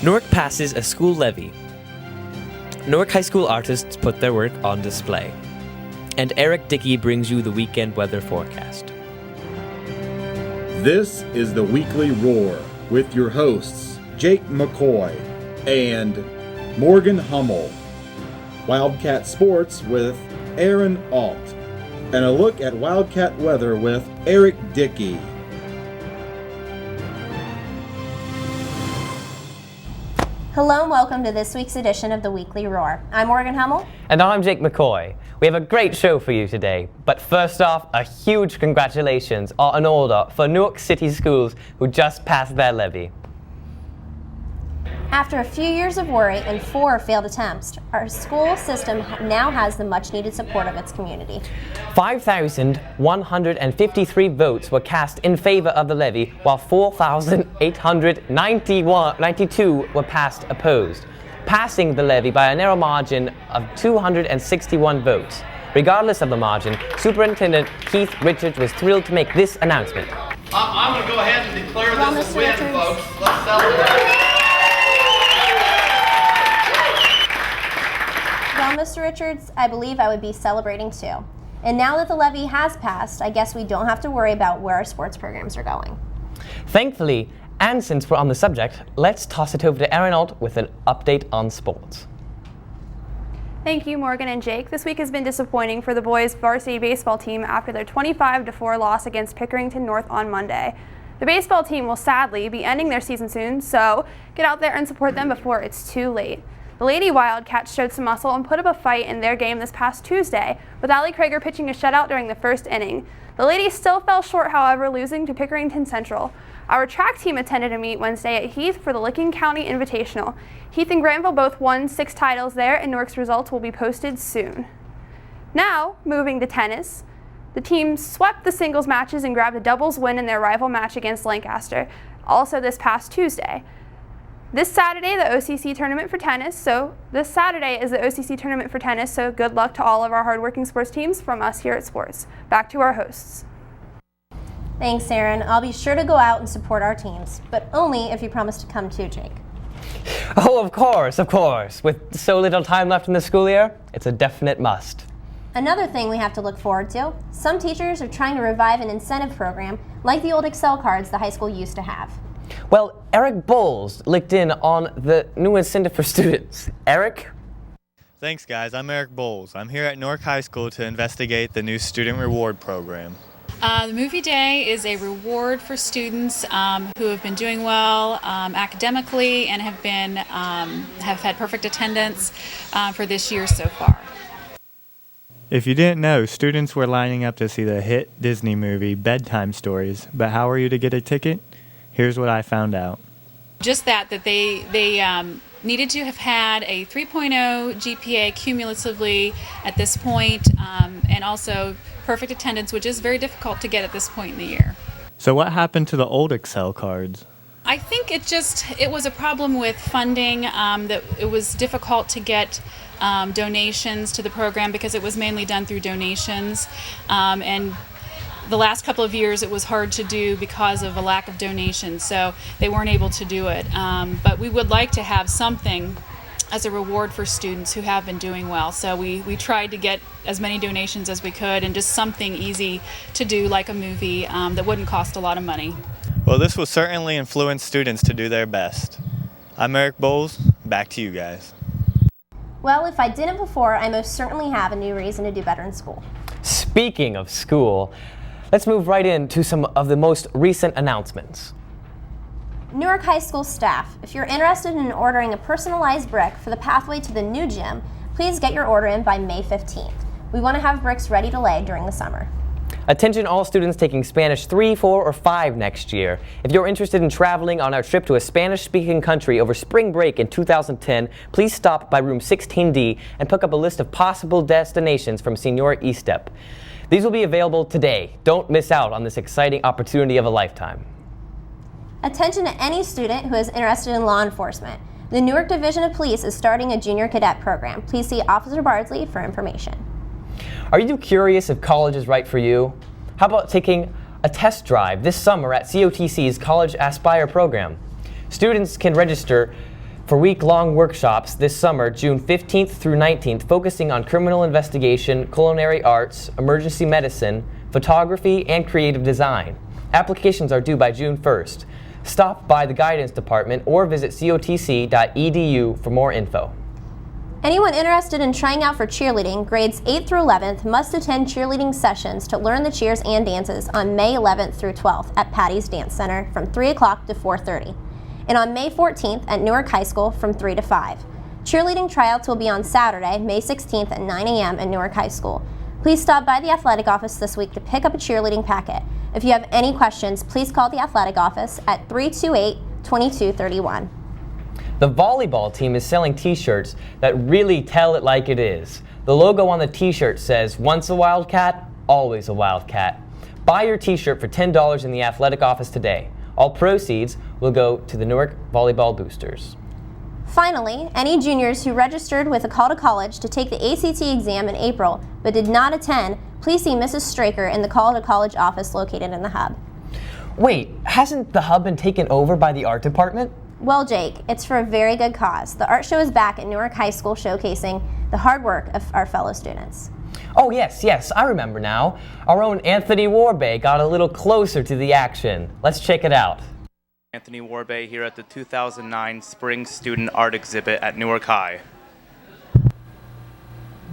Newark passes a school levy. Newark High School artists put their work on display. And Eric Dickey brings you the weekend weather forecast. This is the Weekly Roar with your hosts, Jake McCoy and Morgan Hummel. Wildcat Sports with Aaron Alt. And a look at Wildcat weather with Eric Dickey. Hello and welcome to this week's edition of the Weekly Roar. I'm Morgan Hummel. And I'm Jake McCoy. We have a great show for you today. But first off, a huge congratulations are in order for Newark City schools who just passed their levy. After a few years of worry and 4 failed attempts, our school system now has the much-needed support of its community. 5,153 votes were cast in favor of the levy, while 4,892 were passed opposed, passing the levy by a narrow margin of 261 votes. Regardless of the margin, Superintendent Keith Richards was thrilled to make this announcement. I'm going to go ahead and declare this a win, folks. Let's celebrate. Well, Mr. Richards, I believe I would be celebrating too. And now that the levy has passed, I guess we don't have to worry about where our sports programs are going. Thankfully, and since we're on the subject, let's toss it over to Aaron Alt with an update on sports. Thank you, Morgan and Jake. This week has been disappointing for the boys' varsity baseball team after their 25-4 loss against Pickerington North on Monday. The baseball team will sadly be ending their season soon, so get out there and support them before it's too late. The Lady Wildcats showed some muscle and put up a fight in their game this past Tuesday, with Allie Krager pitching a shutout during the first inning. The ladies still fell short, however, losing to Pickerington Central. Our track team attended a meet Wednesday at Heath for the Licking County Invitational. Heath and Granville both won 6 titles there, and Newark's results will be posted soon. Now, moving to tennis. The team swept the singles matches and grabbed a doubles win in their rival match against Lancaster, also this past Tuesday. This Saturday is the OCC tournament for tennis, so good luck to all of our hardworking sports teams from us here at Sports. Back to our hosts. Thanks, Aaron. I'll be sure to go out and support our teams, but only if you promise to come too, Jake. Oh, of course. With so little time left in the school year, it's a definite must. Another thing we have to look forward to, some teachers are trying to revive an incentive program like the old Excel cards the high school used to have. Well, Eric Bowles licked in on the new incentive for students. Eric? Thanks, guys. I'm Eric Bowles. I'm here at Newark High School to investigate the new student reward program. The movie day is a reward for students who have been doing well academically and have had perfect attendance for this year so far. If you didn't know, students were lining up to see the hit Disney movie Bedtime Stories, but how are you to get a ticket? Here's what I found out. Just that they needed to have had a 3.0 GPA cumulatively at this point, and also perfect attendance, which is very difficult to get at this point in the year. So what happened to the old Excel cards? I think it was a problem with funding, that it was difficult to get donations to the program because it was mainly done through donations, and the last couple of years it was hard to do because of a lack of donations, so they weren't able to do it. But we would like to have something as a reward for students who have been doing well. So we tried to get as many donations as we could, and just something easy to do like a movie that wouldn't cost a lot of money. Well, this will certainly influence students to do their best. I'm Eric Bowles. Back to you guys. Well, if I didn't before, I most certainly have a new reason to do better in school. Speaking of school, let's move right into some of the most recent announcements. Newark High School staff, if you're interested in ordering a personalized brick for the pathway to the new gym, please get your order in by May 15th. We want to have bricks ready to lay during the summer. Attention all students taking Spanish 3, 4, or 5 next year. If you're interested in traveling on our trip to a Spanish-speaking country over spring break in 2010, please stop by room 16D and pick up a list of possible destinations from Senior E-Step. These will be available today. Don't miss out on this exciting opportunity of a lifetime. Attention to any student who is interested in law enforcement. The Newark Division of Police is starting a junior cadet program. Please see Officer Bardsley for information. Are you curious if college is right for you? How about taking a test drive this summer at COTC's College Aspire program? Students can register for week-long workshops this summer, June 15th through 19th, focusing on criminal investigation, culinary arts, emergency medicine, photography, and creative design. Applications are due by June 1st. Stop by the guidance department or visit cotc.edu for more info. Anyone interested in trying out for cheerleading, grades 8th through 11th, must attend cheerleading sessions to learn the cheers and dances on May 11th through 12th at Patty's Dance Center from 3 o'clock to 4:30, and on May 14th at Newark High School from 3 to 5. Cheerleading tryouts will be on Saturday, May 16th at 9 a.m. at Newark High School. Please stop by the athletic office this week to pick up a cheerleading packet. If you have any questions, please call the athletic office at 328-2231. The volleyball team is selling t-shirts that really tell it like it is. The logo on the t-shirt says, "Once a Wildcat, always a Wildcat." Buy your t-shirt for $10 in the athletic office today. All proceeds will go to the Newark Volleyball Boosters. Finally, any juniors who registered with a call to college to take the ACT exam in April but did not attend, please see Mrs. Straker in the call to college office located in the hub. Wait, hasn't the hub been taken over by the art department? Well, Jake, it's for a very good cause. The art show is back at Newark High School, showcasing the hard work of our fellow students. Oh yes, I remember now. Our own Anthony Warbay got a little closer to the action. Let's check it out. Anthony Warbay here at the 2009 Spring Student Art Exhibit at Newark High.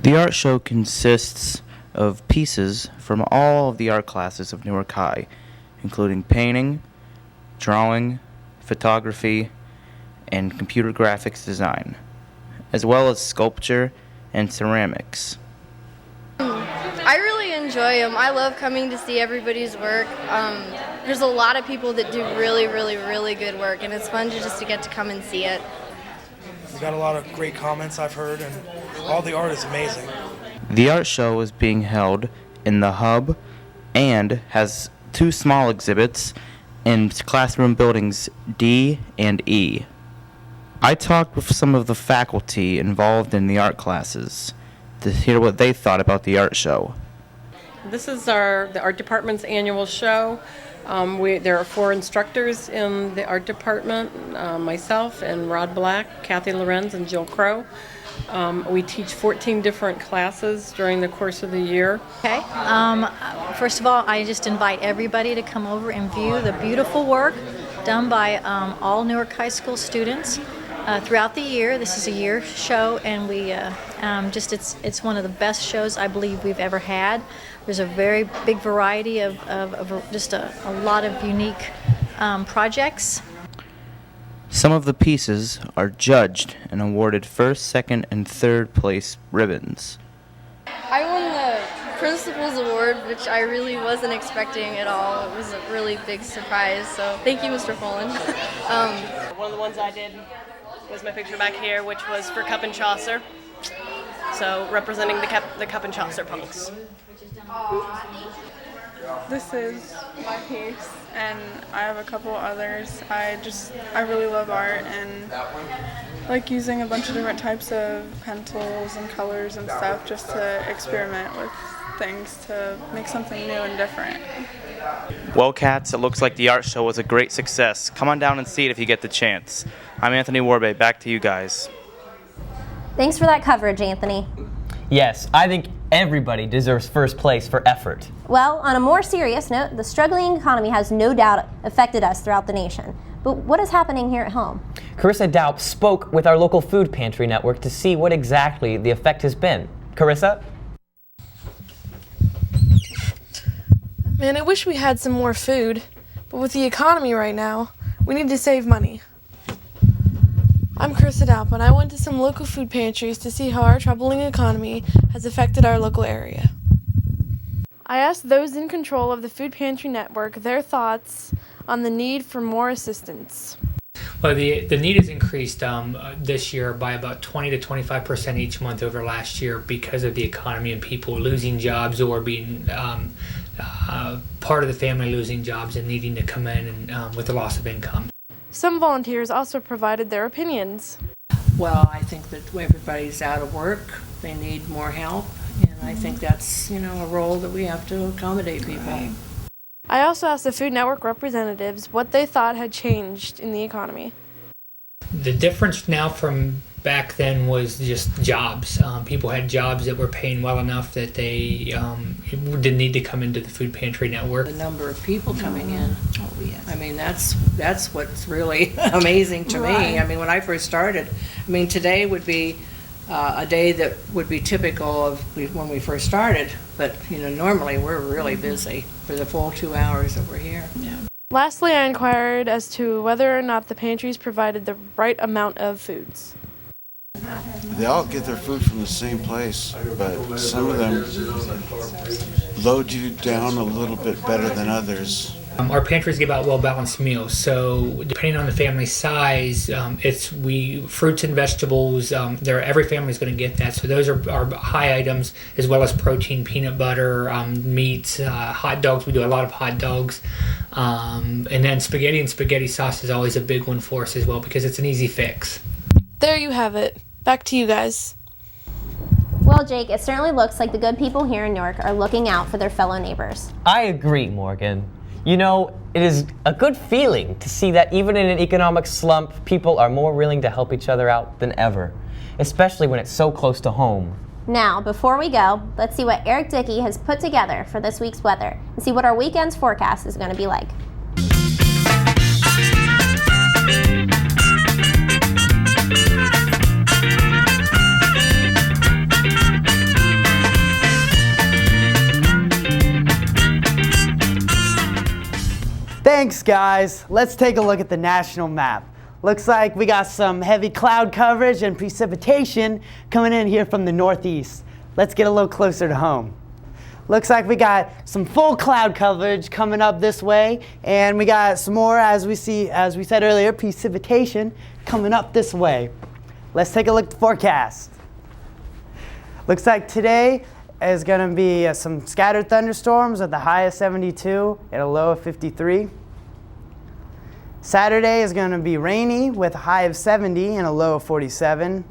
The art show consists of pieces from all of the art classes of Newark High, including painting, drawing, photography, and computer graphics design, as well as sculpture and ceramics. I really enjoy them. I love coming to see everybody's work. There's a lot of people that do really, really, really good work, and it's fun to get to come and see it. We got a lot of great comments I've heard, and all the art is amazing. The art show is being held in the hub and has two small exhibits in classroom buildings D and E. I talked with some of the faculty involved in the art classes to hear what they thought about the art show. This is the art department's annual show. There are 4 instructors in the art department, myself and Rod Black, Kathy Lorenz, and Jill Crow. We teach 14 different classes during the course of the year. Okay. First of all, I just invite everybody to come over and view the beautiful work done by all Newark High School students throughout the year. This is a year show, and we it's one of the best shows I believe we've ever had. There's a very big variety of just a lot of unique projects. Some of the pieces are judged and awarded first, second, and third place ribbons. I won the Principal's Award, which I really wasn't expecting at all. It was a really big surprise, so thank you, Mr. Fullen. One of the ones I did was my picture back here, which was for Cup and Chaucer. So representing the Cup and Chaucer punks. This is my piece, and I have a couple others. I really love art and like using a bunch of different types of pencils and colors and stuff just to experiment with things to make something new and different. Well, cats, it looks like the art show was a great success. Come on down and see it if you get the chance. I'm Anthony Warbay. Back to you guys. Thanks for that coverage, Anthony. Yes, I think everybody deserves first place for effort. Well, on a more serious note, the struggling economy has no doubt affected us throughout the nation. But what is happening here at home? Carissa Daup spoke with our local food pantry network to see what exactly the effect has been. Carissa? Man, I wish we had some more food, but with the economy right now, we need to save money. I'm Carissa Daup, and I went to some local food pantries to see how our troubling economy has affected our local area. I asked those in control of the food pantry network their thoughts on the need for more assistance. Well, the need has increased this year by about 20 to 25% each month over last year because of the economy and people losing jobs or being part of the family losing jobs and needing to come in and with the loss of income. Some volunteers also provided their opinions. Well, I think that everybody's out of work. They need more help, and I think that's, a role that we have to accommodate people. Right. I also asked the Food Network representatives what they thought had changed in the economy. The difference now from back then was just jobs. People had jobs that were paying well enough that they didn't need to come into the food pantry network. The number of people coming in. Oh, yes. I mean, that's what's really amazing to me. I mean, when I first started, I mean, today would be a day that would be typical of when we first started, but normally we're really busy for the full 2 hours that we're here. Yeah. Lastly, I inquired as to whether or not the pantries provided the right amount of foods. They all get their food from the same place, but some of them load you down a little bit better than others. Our pantries give out well-balanced meals, so depending on the family size, fruits and vegetables. Every family is going to get that. So those are high items, as well as protein, peanut butter, meats, hot dogs. We do a lot of hot dogs, and then spaghetti and spaghetti sauce is always a big one for us as well because it's an easy fix. There you have it. Back to you guys. Well, Jake, it certainly looks like the good people here in Newark are looking out for their fellow neighbors. I agree, Morgan. It is a good feeling to see that even in an economic slump, people are more willing to help each other out than ever, especially when it's so close to home. Now, before we go, let's see what Eric Dickey has put together for this week's weather and see what our weekend's forecast is going to be like. Thanks, guys. Let's take a look at the national map. Looks like we got some heavy cloud coverage and precipitation coming in here from the northeast. Let's get a little closer to home. Looks like we got some full cloud coverage coming up this way, and we got some more, as we said earlier, precipitation coming up this way. Let's take a look at the forecast. Looks like today is going to be some scattered thunderstorms with a high of 72 and a low of 53. Saturday is going to be rainy with a high of 70 and a low of 47.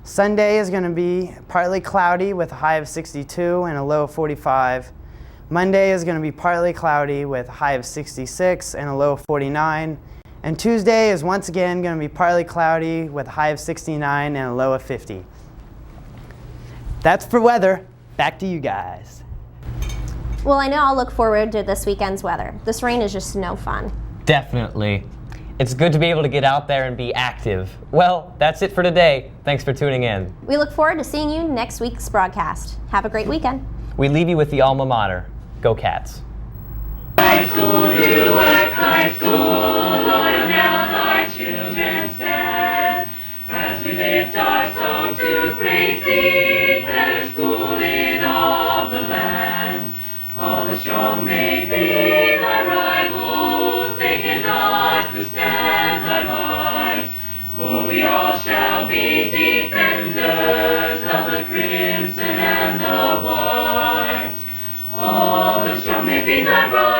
Sunday is going to be partly cloudy with a high of 62 and a low of 45. Monday is going to be partly cloudy with a high of 66 and a low of 49. And Tuesday is once again going to be partly cloudy with a high of 69 and a low of 50. That's for weather. Back to you guys. Well, I know I'll look forward to this weekend's weather. This rain is just no fun. Definitely. It's good to be able to get out there and be active. Well, that's it for today. Thanks for tuning in. We look forward to seeing you next week's broadcast. Have a great weekend. We leave you with the alma mater. Go Cats. High school, Newark High School, loyal now thy children stand. As we lift our song to praise thee, better school in all the land. All the strong may be thy rivals, they cannot withstand thy might. For we all shall be defenders of the crimson and the white. All the strong may be thy rivals,